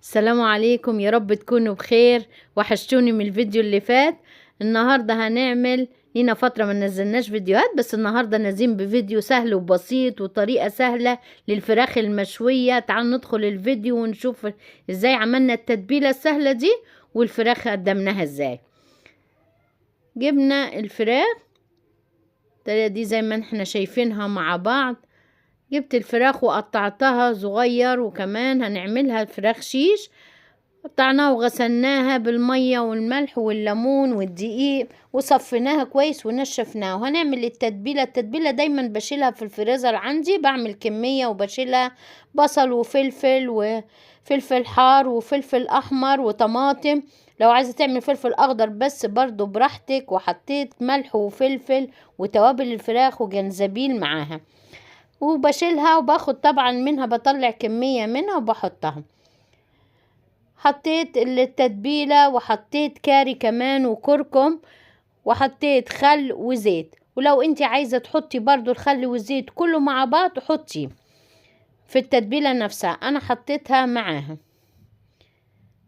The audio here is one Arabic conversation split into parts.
السلام عليكم، يا رب تكونوا بخير. وحشتوني من الفيديو اللي فات. النهاردة هنعمل لينا فترة ما نزلناش فيديوهات، بس النهاردة نازلين بفيديو سهل وبسيط وطريقة سهلة للفراخ المشوية. تعالوا ندخل الفيديو ونشوف ازاي عملنا التتبيلة السهلة دي والفراخ قدمناها ازاي. جبنا الفراخ الطريقة دي زي ما احنا شايفينها مع بعض. جبت الفراخ وقطعتها صغير، وكمان هنعملها فراخ شيش. قطعناها وغسلناها بالمية والملح والليمون والدقيق وصفيناها كويس ونشفناها. وهنعمل التتبيلة دايما بشيلها في الفريزر عندي، بعمل كمية وبشيلها بصل وفلفل حار وفلفل احمر وطماطم. لو عايزة تعمل فلفل اخضر بس برضو براحتك. وحطيت ملح وفلفل وتوابل الفراخ وجنزبيل معاها، وبشيلها وباخد طبعا منها، بطلع كمية منها وبحطها. حطيت التتبيلة وحطيت كاري كمان وكركم، وحطيت خل وزيت. ولو انت عايزة تحطي برضو الخل والزيت كله مع بعض حطي في التتبيلة نفسها، انا حطيتها معاها.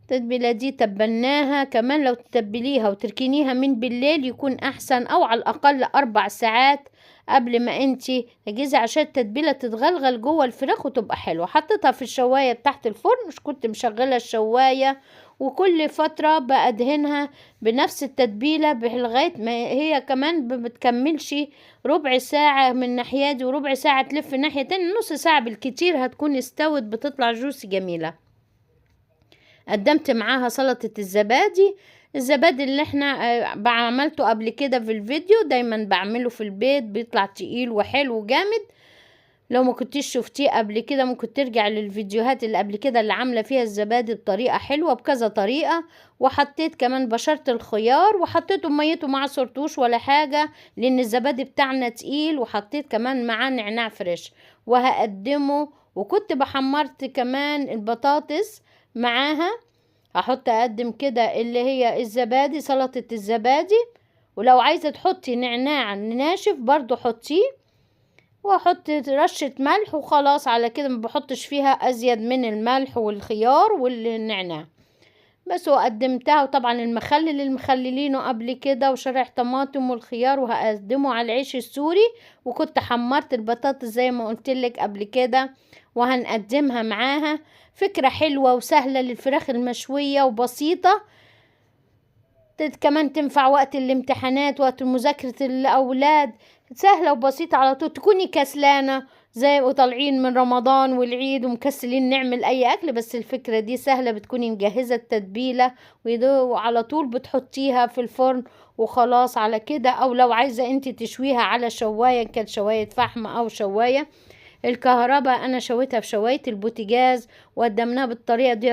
التتبيلة دي تبلناها كمان، لو تتبليها وتركنيها من بالليل يكون احسن، او على الاقل 4 ساعات قبل ما انتي تجهزي عشان التتبيله تتغلغل جوه الفراخ وتبقى حلوه. حطيتها في الشوايه تحت الفرن، مش كنت مشغله الشوايه، وكل فتره بادهنها بنفس التتبيله لغايه ما هي كمان بتكملش ربع ساعه من ناحيه دي وربع ساعه تلف ناحيه تاني، نص ساعه بالكتير هتكون استوت، بتطلع جوسي جميله. قدمت معاها سلطة الزبادي اللي احنا عملته قبل كده في الفيديو. دايما بعمله في البيت، بيطلع تقيل وحلو جامد. لو ما كنتيش شفتيه قبل كده ممكن ترجع للفيديوهات اللي قبل كده اللي عاملة فيها الزبادي بطريقة حلوة بكذا طريقة. وحطيت كمان بشرة الخيار وحطيته ميته، ما عصرتوش ولا حاجة لان الزبادي بتاعنا تقيل. وحطيت كمان معاه نعناع فريش وهقدمه. وكنت بحمرت كمان البطاطس معاها، اقدم كده اللي هي الزبادي، سلطة الزبادي. ولو عايزة تحطي نعناع ناشف برضو حطيه، واحط رشة ملح وخلاص على كده، ما بحطش فيها ازيد من الملح والخيار والنعناع بس. وقدمتها، وطبعا المخلل اللي مخللينه قبل كده وشرح طماطم والخيار، وهقدمه على العيش السوري. وكنت حمرت البطاطس زي ما قلتلك قبل كده، وهنقدمها معاها. فكرة حلوة وسهلة للفراخ المشوية وبسيطة. كمان تنفع وقت الامتحانات، وقت مذاكرة الأولاد. سهلة وبسيطة، على طول تكوني كسلانة زي وطالعين من رمضان والعيد ومكسلين نعمل أي أكل، بس الفكرة دي سهلة. بتكوني مجهزة التتبيلة وعلى طول بتحطيها في الفرن وخلاص على كده. أو لو عايزة انت تشويها على شواية، كانت شواية فحم أو شواية الكهرباء، أنا شويتها في شواية البوتيجاز وقدمناها بالطريقة دي.